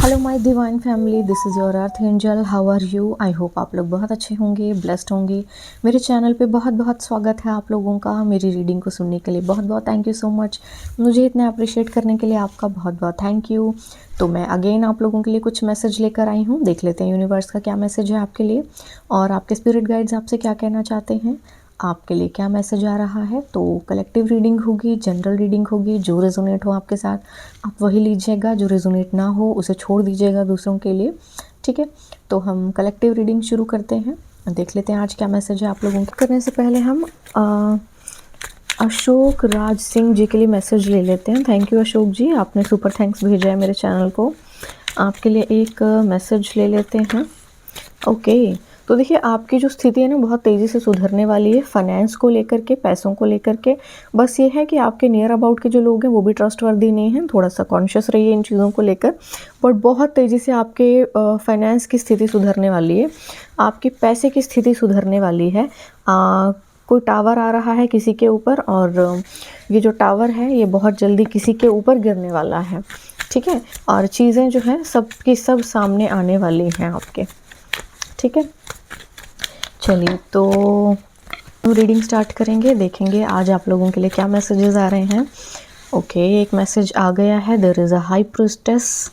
Hello my divine family, this is your earth angel. How are you? I hope आप लोग बहुत अच्छे होंगे, ब्लेस्ड होंगे। मेरे चैनल पे बहुत बहुत स्वागत है आप लोगों का। मेरी रीडिंग को सुनने के लिए बहुत बहुत थैंक यू सो मच। मुझे इतना अप्रिशिएट करने के लिए आपका बहुत बहुत थैंक यू। तो मैं अगेन आप लोगों के लिए कुछ मैसेज लेकर आई हूँ। देख लेते हैं यूनिवर्स का क्या मैसेज है आपके लिए और आपके स्पिरिट गाइड्स आपसे क्या कहना चाहते हैं, आपके लिए क्या मैसेज आ रहा है। तो कलेक्टिव रीडिंग होगी, जनरल रीडिंग होगी। जो रेजोनेट हो आपके साथ आप वही लीजिएगा, जो रेजोनेट ना हो उसे छोड़ दीजिएगा दूसरों के लिए, ठीक है। तो हम कलेक्टिव रीडिंग शुरू करते हैं, देख लेते हैं आज क्या मैसेज है आप लोगों के। करने से पहले हम अशोक राज सिंह जी के लिए मैसेज ले लेते हैं। थैंक यू अशोक जी, आपने सुपर थैंक्स भेजा है मेरे चैनल को। आपके लिए एक मैसेज ले लेते हैं। ओके, तो देखिए आपकी जो स्थिति है ना बहुत तेज़ी से सुधरने वाली है, फाइनेंस को लेकर के, पैसों को लेकर के। बस ये है कि आपके नियर अबाउट के जो लोग हैं वो भी ट्रस्टवर्दी नहीं हैं, थोड़ा सा कॉन्शियस रहिए इन चीज़ों को लेकर। बट बहुत तेज़ी से आपके फाइनेंस की स्थिति सुधरने वाली है, आपकी पैसे की स्थिति सुधरने वाली है। कोई टावर आ रहा है किसी के ऊपर और ये जो टावर है ये बहुत जल्दी किसी के ऊपर गिरने वाला है, ठीक है। और चीज़ें जो है सब की सब सामने आने वाली हैं आपके, ठीक है। चलिए तो रीडिंग स्टार्ट करेंगे, देखेंगे आज आप लोगों के लिए क्या मैसेजेस आ रहे हैं। ओके, एक मैसेज आ गया है, there is a high priestess.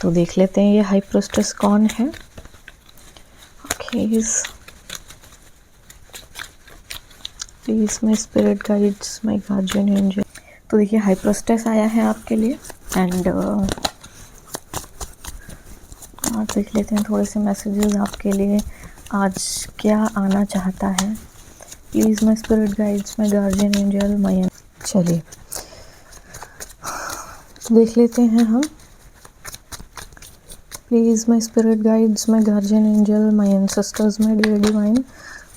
तो देख लेते हैं ये हाई प्रीस्टेस कौन है। Okay, please my spirit guides, my guardian angel. तो देखिए हाई प्रीस्टेस आया है आपके लिए एंड आप देख लेते हैं थोड़े से मैसेजेस आपके लिए आज क्या आना चाहता है। Please my spirit guides, my guardian angel, my. चलिए देख लेते हैं हम। Please my spirit guides, my guardian angel, my ancestors, my dear divine,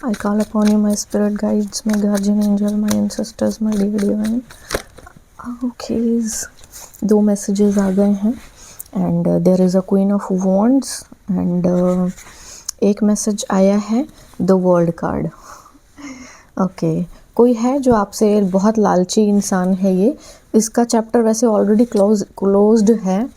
I call upon you my spirit guides, my guardian angel, my ancestors, my dear divine. Okay, दो messages आ गए हैं and there is a queen of wands and एक message आया है the world card. Okay, कोई है जो आपसे बहुत लालची इंसान है। ये इसका चैप्टर वैसे ऑलरेडी क्लोज्ड है,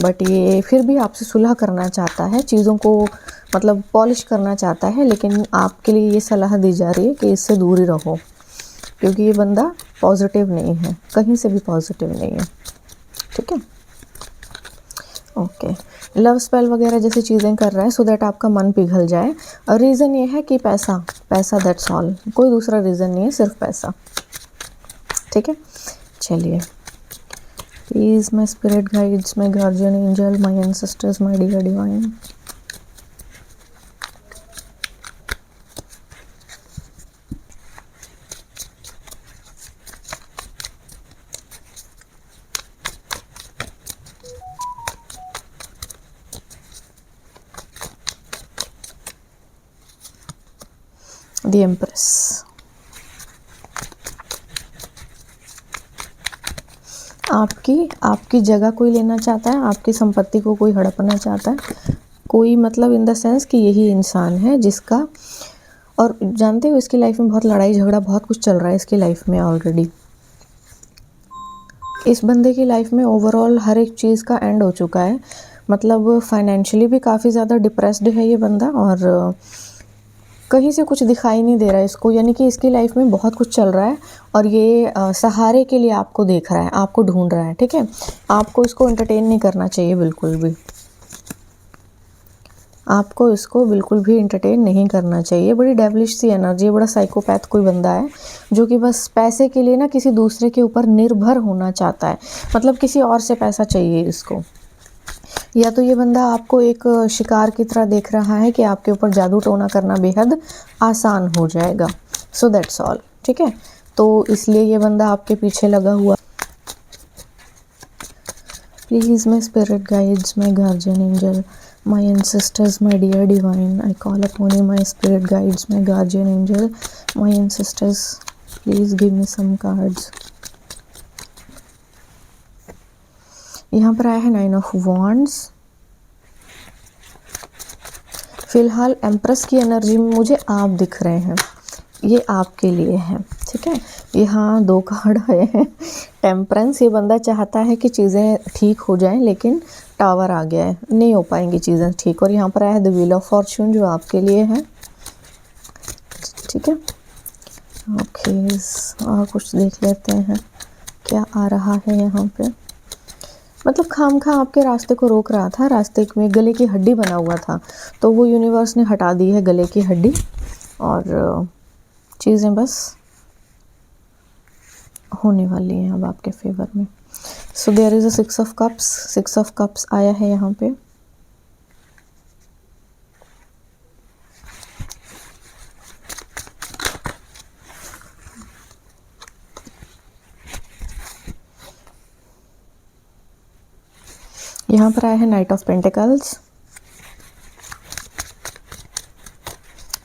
बट ये फिर भी आपसे सुलह करना चाहता है, चीज़ों को मतलब पॉलिश करना चाहता है। लेकिन आपके लिए ये सलाह दी जा रही है कि इससे दूर ही रहो, क्योंकि ये बंदा पॉजिटिव नहीं है, कहीं से भी पॉजिटिव नहीं है, ठीक है। ओके, लव स्पेल वगैरह जैसी चीज़ें कर रहा है सो दैट आपका मन पिघल जाए। और रीज़न ये है कि पैसा पैसा, दैट्स ऑल, कोई दूसरा रीज़न नहीं है, सिर्फ पैसा, ठीक है। चलिए, please my spirit guides, my guardian angel, my ancestors, my dear divine. The empress. आपकी जगह कोई लेना चाहता है, आपकी संपत्ति को कोई हड़पना चाहता है, कोई मतलब इन द सेंस कि यही इंसान है जिसका, और जानते हो इसकी लाइफ में बहुत लड़ाई झगड़ा बहुत कुछ चल रहा है इसकी लाइफ में ऑलरेडी। इस बंदे की लाइफ में ओवरऑल हर एक चीज़ का एंड हो चुका है, मतलब फाइनेंशियली भी काफ़ी ज़्यादा डिप्रेस्ड है ये बंदा और कहीं से कुछ दिखाई नहीं दे रहा है इसको, यानी कि इसकी लाइफ में बहुत कुछ चल रहा है और ये सहारे के लिए आपको देख रहा है, आपको ढूंढ रहा है, ठीक है। आपको इसको एंटरटेन नहीं करना चाहिए बिल्कुल भी, आपको इसको बिल्कुल भी एंटरटेन नहीं करना चाहिए। बड़ी डेविलिश सी एनर्जी, बड़ा साइकोपैथ कोई बंदा है जो कि बस पैसे के लिए ना किसी दूसरे के ऊपर निर्भर होना चाहता है, मतलब किसी और से पैसा चाहिए इसको। या तो ये बंदा आपको एक शिकार की तरह देख रहा है कि आपके ऊपर जादू टोना करना बेहद आसान हो जाएगा, सो दैट्स ऑल, ठीक है। तो इसलिए ये बंदा आपके पीछे लगा हुआ। Please my spirit guides, my guardian angel, my ancestors, my dear divine, I call upon you my spirit guides, my guardian angel, my ancestors, please give me some cards. यहाँ पर आया है 9 ऑफ वॉन्ड्स। फिलहाल empress की energy में मुझे आप दिख रहे हैं, ये आपके लिए है, ठीक है। यहाँ 2 कार्ड आए हैं। टेम्परेंस, ये बंदा चाहता है कि चीज़ें ठीक हो जाएं, लेकिन टावर आ गया है, नहीं हो पाएंगी चीज़ें ठीक। और यहाँ पर आया है द व्हील ऑफ फॉर्च्यून, जो आपके लिए है। ठीक है, ओके, और कुछ देख लेते हैं क्या आ रहा है यहाँ पे। मतलब खामखा आपके रास्ते को रोक रहा था, रास्ते में गले की हड्डी बना हुआ था, तो वो यूनिवर्स ने हटा दी है गले की हड्डी, और चीज़ें बस होने वाली हैं अब आपके फेवर में। So there is a 6 of cups, 6 of cups आया है यहाँ पे। यहाँ पर आया है नाइट ऑफ पेंटिकल्स।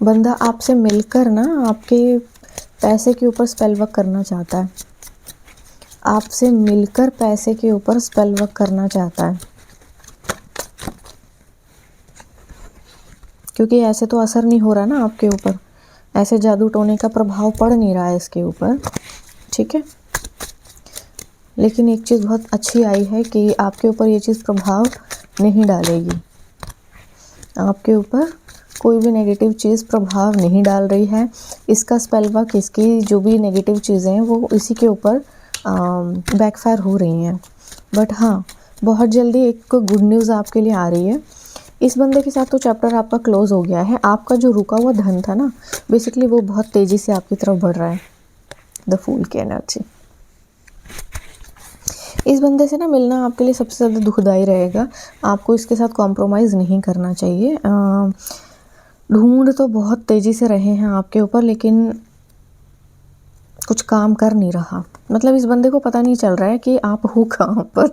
बंदा आपसे मिलकर ना आपके पैसे के ऊपर स्पेल वर्क करना चाहता है, आपसे मिलकर पैसे के ऊपर स्पेल वर्क करना चाहता है, क्योंकि ऐसे तो असर नहीं हो रहा ना आपके ऊपर, ऐसे जादू टोने का प्रभाव पड़ नहीं रहा है इसके ऊपर। ठीक है, लेकिन एक चीज़ बहुत अच्छी आई है कि आपके ऊपर ये चीज़ प्रभाव नहीं डालेगी, आपके ऊपर कोई भी नेगेटिव चीज़ प्रभाव नहीं डाल रही है। इसका स्पेल वर्क, इसकी जो भी नेगेटिव चीज़ें हैं वो इसी के ऊपर बैकफायर हो रही हैं। बट हाँ, बहुत जल्दी एक गुड न्यूज़ आपके लिए आ रही है। इस बंदे के साथ तो चैप्टर आपका क्लोज हो गया है। आपका जो रुका हुआ धन था ना, बेसिकली वो बहुत तेज़ी से आपकी तरफ बढ़ रहा है। द फूल की एनर्जी, इस बंदे से ना मिलना आपके लिए सबसे ज़्यादा दुखदाई रहेगा। आपको इसके साथ कॉम्प्रोमाइज़ नहीं करना चाहिए। ढूंढ तो बहुत तेज़ी से रहे हैं आपके ऊपर, लेकिन कुछ काम कर नहीं रहा। मतलब इस बंदे को पता नहीं चल रहा है कि आप हो कहाँ पर,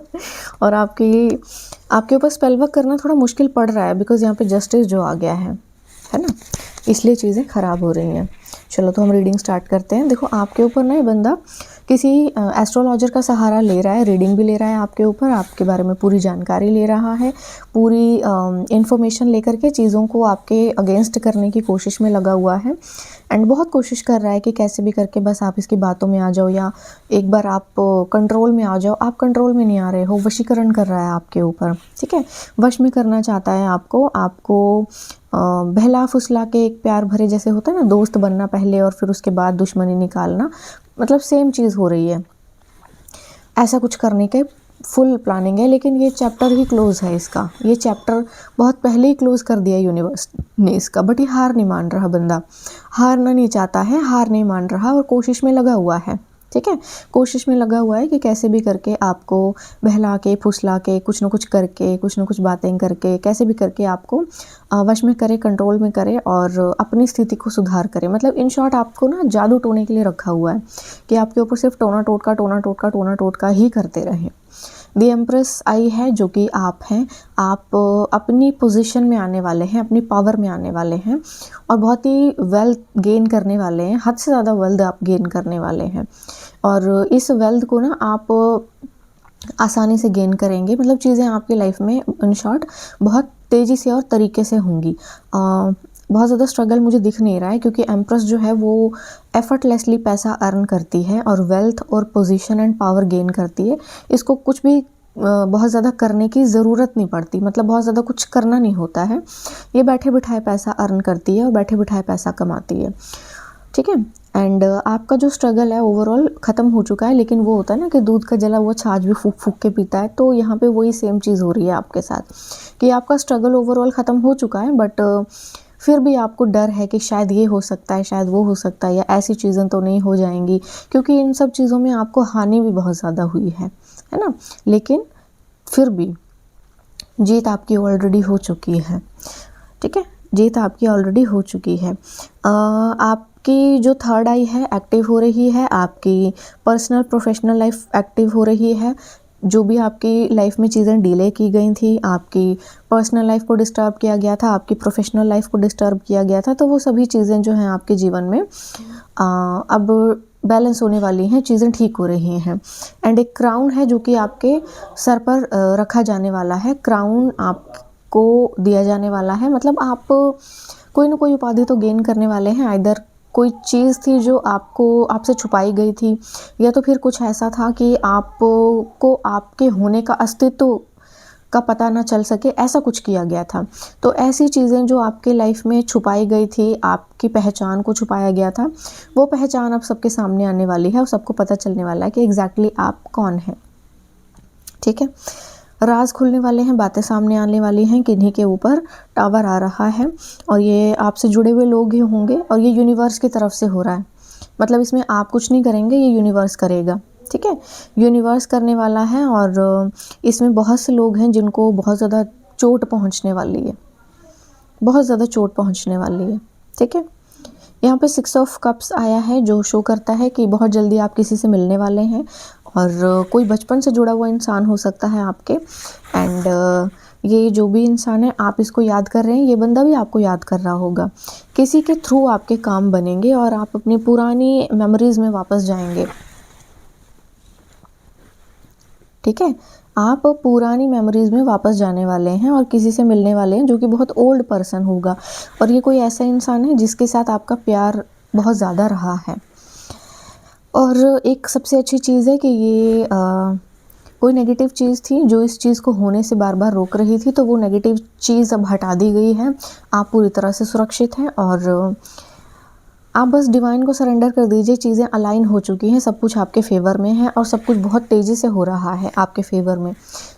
और आपके ऊपर स्पेल वर्क करना थोड़ा मुश्किल पड़ रहा है, बिकॉज़ यहाँ पे जस्टिस जो आ गया है ना, इसलिए चीज़ें ख़राब हो रही हैं। चलो तो हम रीडिंग स्टार्ट करते हैं। देखो आपके ऊपर ना ये बंदा किसी एस्ट्रोलॉजर का सहारा ले रहा है, रीडिंग भी ले रहा है आपके ऊपर, आपके बारे में पूरी जानकारी ले रहा है, पूरी इन्फॉर्मेशन लेकर के चीज़ों को आपके अगेंस्ट करने की कोशिश में लगा हुआ है। एंड बहुत कोशिश कर रहा है कि कैसे भी करके बस आप इसकी बातों में आ जाओ, या एक बार आप कंट्रोल में आ जाओ। आप कंट्रोल में नहीं आ रहे हो, वशीकरण कर रहा है आपके ऊपर। ठीक है, वश में करना चाहता है आपको बहला फुसला के, एक प्यार भरे जैसे होता है ना, दोस्त बनना पहले और फिर उसके बाद दुश्मनी निकालना, मतलब सेम चीज़ हो रही है। ऐसा कुछ करने के फुल प्लानिंग है, लेकिन ये चैप्टर ही क्लोज है इसका। ये चैप्टर बहुत पहले ही क्लोज कर दिया यूनिवर्स ने इसका। बट ये हार नहीं मान रहा बंदा, हारना नहीं चाहता है, हार नहीं मान रहा और कोशिश में लगा हुआ है। ठीक है, कोशिश में लगा हुआ है कि कैसे भी करके आपको बहला के, फुसला के, कुछ ना कुछ करके, कुछ ना कुछ बातें करके, कैसे भी करके आपको वश में करे, कंट्रोल में करे और अपनी स्थिति को सुधार करे। मतलब इन शॉर्ट आपको ना जादू टोने के लिए रखा हुआ है कि आपके ऊपर सिर्फ टोना टोटका ही करते रहें। द एम्प्रेस आई है, जो कि आप हैं। आप अपनी पोजीशन में आने वाले हैं, अपनी पावर में आने वाले हैं और बहुत ही वेल्थ गेन करने वाले हैं। हद से ज़्यादा वेल्थ आप गेन करने वाले हैं, और इस वेल्थ को ना आप आसानी से गेन करेंगे। मतलब चीज़ें आपकी लाइफ में इन शॉर्ट बहुत तेज़ी से और तरीके से होंगी। बहुत ज़्यादा स्ट्रगल मुझे दिख नहीं रहा है, क्योंकि एम्प्रेस जो है वो एफर्टलेसली पैसा अर्न करती है और वेल्थ और पोजीशन एंड पावर गेन करती है। इसको कुछ भी बहुत ज़्यादा करने की ज़रूरत नहीं पड़ती, मतलब बहुत ज़्यादा कुछ करना नहीं होता है। ये बैठे बिठाए पैसा अर्न करती है और बैठे बिठाए पैसा कमाती है। ठीक है, एंड आपका जो स्ट्रगल है ओवरऑल ख़त्म हो चुका है। लेकिन वो होता है ना कि दूध का जला हुआ छाछ भी फूक फूक के पीता है, तो यहाँ पे वही सेम चीज़ हो रही है आपके साथ कि आपका स्ट्रगल ओवरऑल ख़त्म हो चुका है। बट फिर भी आपको डर है कि शायद ये हो सकता है, शायद वो हो सकता है, या ऐसी चीज़ें तो नहीं हो जाएंगी, क्योंकि इन सब चीज़ों में आपको हानि भी बहुत ज़्यादा हुई है ना। लेकिन फिर भी जीत आपकी ऑलरेडी हो चुकी है। ठीक है, जीत आपकी ऑलरेडी हो चुकी है। आपकी जो थर्ड आई है एक्टिव हो रही है, आपकी पर्सनल प्रोफेशनल लाइफ एक्टिव हो रही है। जो भी आपकी लाइफ में चीज़ें डिले की गई थी, आपकी पर्सनल लाइफ को डिस्टर्ब किया गया था, आपकी प्रोफेशनल लाइफ को डिस्टर्ब किया गया था, तो वो सभी चीज़ें जो हैं आपके जीवन में अब बैलेंस होने वाली हैं, चीज़ें ठीक हो रही हैं। एंड एक क्राउन है जो कि आपके सर पर रखा जाने वाला है। क्राउन आपको दिया जाने वाला है, मतलब आप कोई ना कोई उपाधि तो गेन करने वाले हैं, आइदर कोई चीज़ थी जो आपसे छुपाई गई थी, या तो फिर कुछ ऐसा था कि आपको आपके होने का अस्तित्व का पता ना चल सके, ऐसा कुछ किया गया था। तो ऐसी चीज़ें जो आपके लाइफ में छुपाई गई थी, आपकी पहचान को छुपाया गया था, वो पहचान अब सबके सामने आने वाली है और सबको पता चलने वाला है कि एग्जैक्टली आप कौन हैं। ठीक है, राज खुलने वाले हैं, बातें सामने आने वाली हैं, किन्हीं के ऊपर टावर आ रहा है और ये आपसे जुड़े हुए लोग ही होंगे और ये यूनिवर्स की तरफ से हो रहा है। मतलब इसमें आप कुछ नहीं करेंगे, ये यूनिवर्स करेगा। ठीक है, यूनिवर्स करने वाला है और इसमें बहुत से लोग हैं जिनको बहुत ज़्यादा चोट पहुंचने वाली है, बहुत ज़्यादा चोट पहुंचने वाली है। ठीक है, यहाँ पे 6 ऑफ कप्स आया है जो शो करता है कि बहुत जल्दी आप किसी से मिलने वाले हैं और कोई बचपन से जुड़ा हुआ इंसान हो सकता है आपके। एंड ये जो भी इंसान है, आप इसको याद कर रहे हैं, ये बंदा भी आपको याद कर रहा होगा। किसी के थ्रू आपके काम बनेंगे और आप अपनी पुरानी मेमोरीज में वापस जाएंगे। ठीक है, आप पुरानी मेमोरीज में वापस जाने वाले हैं और किसी से मिलने वाले हैं जो कि बहुत ओल्ड पर्सन होगा और ये कोई ऐसा इंसान है जिसके साथ आपका प्यार बहुत ज़्यादा रहा है। और एक सबसे अच्छी चीज़ है कि ये कोई नेगेटिव चीज़ थी जो इस चीज़ को होने से बार बार रोक रही थी, तो वो नेगेटिव चीज़ अब हटा दी गई है। आप पूरी तरह से सुरक्षित हैं और आप बस डिवाइन को सरेंडर कर दीजिए। चीज़ें अलाइन हो चुकी हैं, सब कुछ आपके फेवर में है और सब कुछ बहुत तेज़ी से हो रहा है आपके फेवर में।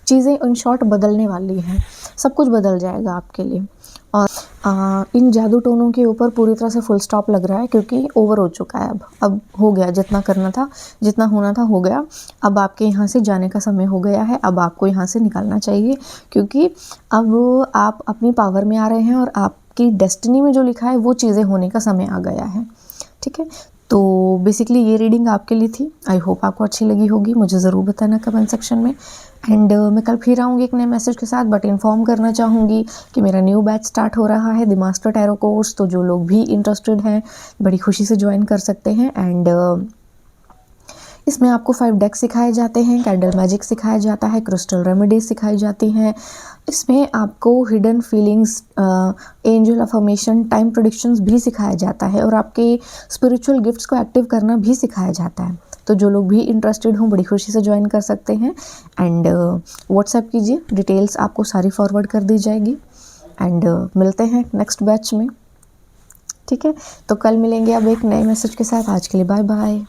चीज़ें इन शॉर्ट बदलने वाली हैं, सब कुछ बदल जाएगा आपके लिए। और इन जादू टोनों के ऊपर पूरी तरह से फुल स्टॉप लग रहा है क्योंकि ओवर हो चुका है। अब हो गया, जितना करना था, जितना होना था हो गया। अब आपके यहाँ से जाने का समय हो गया है, अब आपको यहाँ से निकलना चाहिए क्योंकि अब आप अपनी पावर में आ रहे हैं और आपकी डेस्टिनी में जो लिखा है वो चीज़ें होने का समय आ गया है। ठीक है, तो बेसिकली ये रीडिंग आपके लिए थी। आई होप आपको अच्छी लगी होगी, मुझे ज़रूर बताना कमेंट सेक्शन में। एंड मैं कल फिर आऊँगी एक नए मैसेज के साथ, बट इन्फॉर्म करना चाहूँगी कि मेरा न्यू बैच स्टार्ट हो रहा है, द मास्टर टैरो कोर्स। तो जो लोग भी इंटरेस्टेड हैं बड़ी खुशी से ज्वाइन कर सकते हैं। एंड इसमें आपको 5 डेक सिखाए जाते हैं, कैंडल मैजिक सिखाया जाता है, क्रिस्टल रेमेडीज सिखाई जाती हैं। इसमें आपको hidden feelings, angel affirmation, time predictions भी सिखाया जाता है और आपके स्पिरिचुअल गिफ्ट्स को एक्टिव करना भी सिखाया जाता है। तो जो लोग भी इंटरेस्टेड हों बड़ी खुशी से ज्वाइन कर सकते हैं। एंड व्हाट्सएप कीजिए, डिटेल्स आपको सारी फॉरवर्ड कर दी जाएगी। एंड मिलते हैं नेक्स्ट बैच में। ठीक है, तो कल मिलेंगे अब एक नए मैसेज के साथ। आज के लिए बाय बाय।